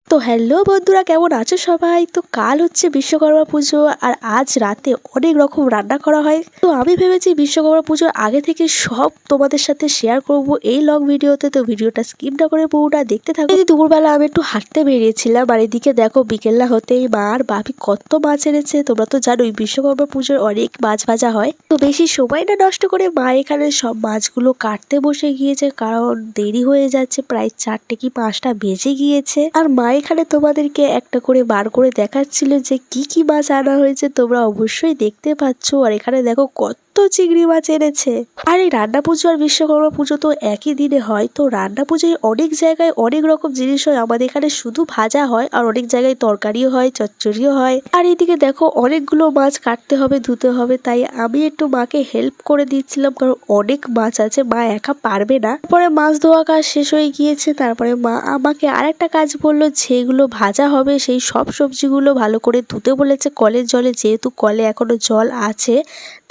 তো হ্যালো বন্ধুরা, কেমন আছো সবাই? তো কাল হচ্ছে বিশ্বকর্মা পুজো আর আজ রাতে অনেক রকম রান্না করা হয়। তো আমি ভেবেছি বিশ্বকর্মা পুজোর আগে থেকে সব তোমাদের সাথে শেয়ার করব এই লং ভিডিওতে। তো ভিডিওটা স্কিপ না করে পুরোটা দেখতে থাকো। এই দুপুরবেলা আমি একটু হাঁটতে বেরিয়েছিলাম আর এদিকে দেখো বিকেল না হতেই মা আর বাপি কত মাছ এনেছে। তোমরা তো জানোই বিশ্বকর্মা পুজোর অনেক মাছ ভাজা হয়। তো বেশি সময় না নষ্ট করে মা এখানে সব মাছগুলো কাটতে বসে গিয়েছে, কারণ দেরি হয়ে যাচ্ছে, প্রায় 4টে কি 5টা বেজে গিয়েছে। আর মা এখানে তোমাদেরকে একটা করে বার করে দেখাচ্ছিল যে কি কি মাছ আনা হয়েছে, তোমরা অবশ্যই দেখতে পাচ্ছ। আর এখানে দেখো কত চিংড়ি মাছ এনেছে। আর এই রান্না পুজো আর বিশ্বকর্মা পুজো তো একই দিনে হয়। তো রান্না পুজোয় অনেক জায়গায় অনেক রকম জিনিস হয়, আমাদের এখানে শুধু ভাজা হয় আর অনেক জায়গায় তরকারিও হয়, চচ্চড়িও হয়। আর এদিকে দেখো অনেকগুলো মাছ কাটতে হবে, ধুতে হবে, তাই আমি একটু মাকে হেল্প করে দিচ্ছিলাম, কারণ অনেক মাছ আছে, মা একা পারবে না। তারপরে মাছ ধোয়া কাজ শেষ হয়ে গিয়েছে, তারপরে মা আমাকে আরেকটা কাজ বললো, যেগুলো ভাজা হবে সেই সব সবজিগুলো ভালো করে ধুতে বলেছে কলের জলে, যেহেতু কলে এখনো জল আছে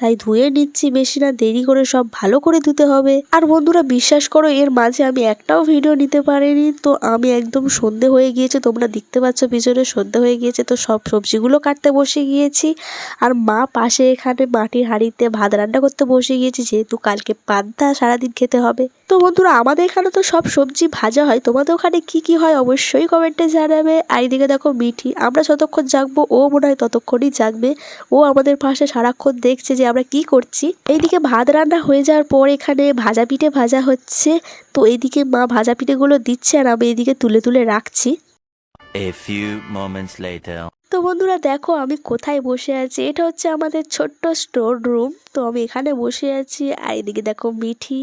তাই ধুয়ে নিচ্ছি, বেশি না দেরি করে সব ভালো করে ধুতে হবে। আর বন্ধুরা বিশ্বাস করো, এর মাঝে আমি একটাও ভিডিও নিতে পারিনি। তো আমি একদম সন্ধে হয়ে গিয়েছে, তোমরা দেখতে পাচ্ছ পিছনে সন্ধে হয়ে গিয়েছে, তো সব সবজিগুলো কাটতে বসে গিয়েছি। আর মা পাশে এখানে মাটির হাঁড়িতে ভাত রান্না করতে বসে গিয়েছি, যেহেতু কালকে পান্তা সারাদিন খেতে হবে। তো বন্ধুরা আমাদের এখানে তো সব সবজি ভাজা হয়, তোমাদের ওখানে কি কি হয় অবশ্যই কমেন্টে জানাবে। আর এদিকে দেখো মিঠি, আমরা যতক্ষণ জাগবো ও মনে হয় ততক্ষণই জাগবে। ও আমাদের পাশে সারাক্ষণ দেখছে যে আমরা কি করছি। এইদিকে ভাত রান্না হয়ে যাওয়ার পর এখানে ভাজা পিঠে ভাজা হচ্ছে। তো এইদিকে মা ভাজা পিঠেগুলো দিচ্ছে আর আমি এইদিকে তুলে তুলে রাখছি। A few moments later. তো বন্ধুরা দেখো আমি কোথায় বসে আছি, এটা হচ্ছে আমাদের ছোট্ট স্টোর রুম। তো আমি এখানে বসে আছি আর এদিকে দেখো মিঠি।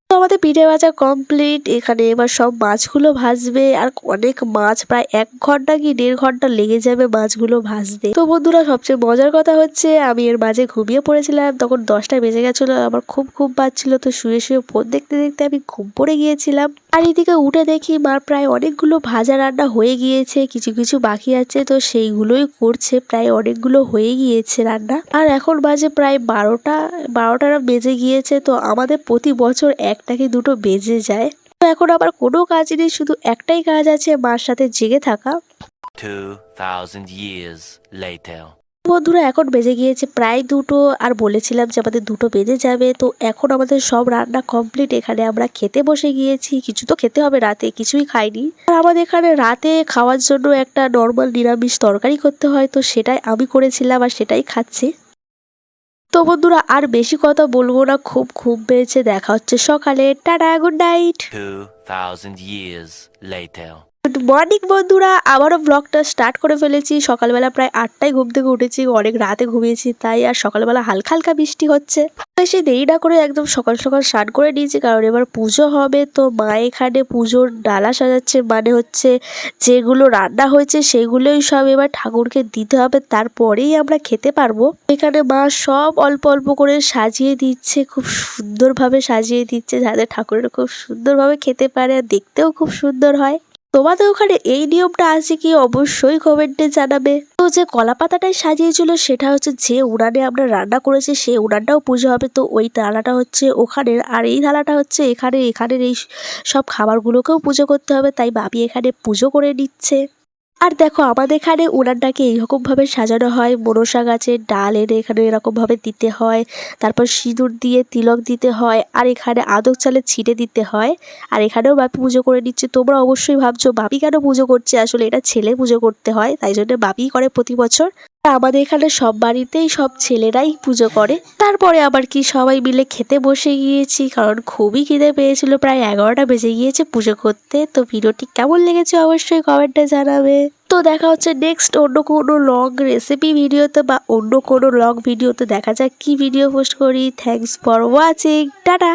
তো আমাদের পিঠে ভাজা কমপ্লিট। এখানে এবার সব মাছগুলো ভাজবে, আর অনেক মাছ, প্রায় 1 ঘন্টা কি 1.5 ঘন্টা লেগে যাবে মাছগুলো ভাজতে। তো বন্ধুরা সবচেয়ে মজার কথা হচ্ছে আমি এর মাঝে ঘুমিয়ে পড়েছিলাম, তখন 10টা বেজে গেছিলো, আমার খুব ঘুম পাচ্ছিল। তো শুয়ে শুয়ে ফোন দেখতে দেখতে আমি ঘুম পড়ে গিয়েছিলাম। আর এদিকে উঠে দেখি মার প্রায় অনেকগুলো ভাজা রান্না হয়ে গিয়েছে, কিছু কিছু বাকি আছে, তো সেইগুলোই করছে, প্রায় অনেকগুলো হয়ে গিয়েছে রান্না। আর এখন বাজে প্রায় 12টা বেজে গিয়েছে। তো আমাদের প্রতি বছর 1টা কি 2টো বেজে যায়। তো এখন আবার কোনো কাজ নেই, শুধু একটাই কাজ আছে, মার সাথে জেগে থাকা। 2000 years later. বন্ধুরা এখন বেজে গিয়েছে প্রায় 2টো, আর বলেছিলাম যে আমাদের 2টো বেজে যাবে। তো এখন আমাদের সব রান্না কমপ্লিট, এখানে আমরা খেতে বসে গিয়েছি। কিছু তো খেতে হবে, রাতে কিছুই খাইনি। আর আমাদের এখানে রাতে খাওয়ার জন্য একটা নর্মাল নিরামিষ তরকারি করতে হয়, তো সেটাই আমি করেছিলাম আর সেটাই খাচ্ছি। তো বন্ধুরা আর বেশি কথা বলবো না, খুব ঘুম পেয়েছে, দেখা হচ্ছে সকালে। Tata, good night. 2000 years later. Good morning বন্ধুরা, আবারও ব্লগটা স্টার্ট করে ফেলেছি। সকালবেলা প্রায় 8টায় ঘুম থেকে উঠেছি, অনেক রাতে ঘুমিয়েছি তাই। আর সকালবেলা হালকা হালকা বৃষ্টি হচ্ছে, সে দেরি না করে একদম সকাল সকাল স্নান করে নিয়েছি, কারণ এবার পুজো হবে। তো মা এখানে পুজোর ডালা সাজাচ্ছে, মানে হচ্ছে যেগুলো রান্না হয়েছে সেগুলোই সব এবার ঠাকুরকে দিতে হবে, তারপরেই আমরা খেতে পারবো। এখানে মা সব অল্প অল্প করে সাজিয়ে দিচ্ছে, খুব সুন্দরভাবে সাজিয়ে দিচ্ছে, যাতে ঠাকুরের খুব সুন্দরভাবে খেতে পারে আর দেখতেও খুব সুন্দর হয়। তোমাদের ওখানে এই নিয়মটা আছে কি অবশ্যই কমেন্টে জানাবে। তো যে কলা পাতাটাই সাজিয়েছিল সেটা হচ্ছে যে উনানে আমরা রান্না করেছি সেই উনানটাও পুজো হবে। তো ওই থালাটা হচ্ছে ওখানের, আর এই থালাটা হচ্ছে এখানের এই সব খাবারগুলোকেও পুজো করতে হবে, তাই বাপি এখানে পুজো করে নিচ্ছে। আর দেখো আমাদের এখানে উনানটাকে এইরকমভাবে সাজানো হয়, মনসা গাছের ডাল এনে এখানে এরকমভাবে দিতে হয়, তারপর সিঁদুর দিয়ে তিলক দিতে হয়, আর এখানে আদক চালের ছিটে দিতে হয়। আর এখানেও বাপি পুজো করে নিচ্ছে। তোমরা অবশ্যই ভাবছো বাপি কেন পুজো করছে, আসলে এটা ছেলে পুজো করতে হয়, তাই জন্য বাপিই করে প্রতি বছর। আমাদের এখানে সব বাড়িতেই সব ছেলেরাই পুজো করে। তারপরে আবার কি সবাই মিলে খেতে বসে গিয়েছি, কারণ খুবই খিদে পেয়েছিল, প্রায় 11টা বেজে গিয়েছে পুজো করতে। তো ভিডিওটি কেমন লেগেছে অবশ্যই কমেন্টে জানাবে। তো দেখা হচ্ছে নেক্সট অন্য কোনো লং রেসিপি ভিডিওতে বা অন্য কোনো লং ভিডিওতে, দেখা যাক কি ভিডিও পোস্ট করি। Thanks for watching, tata.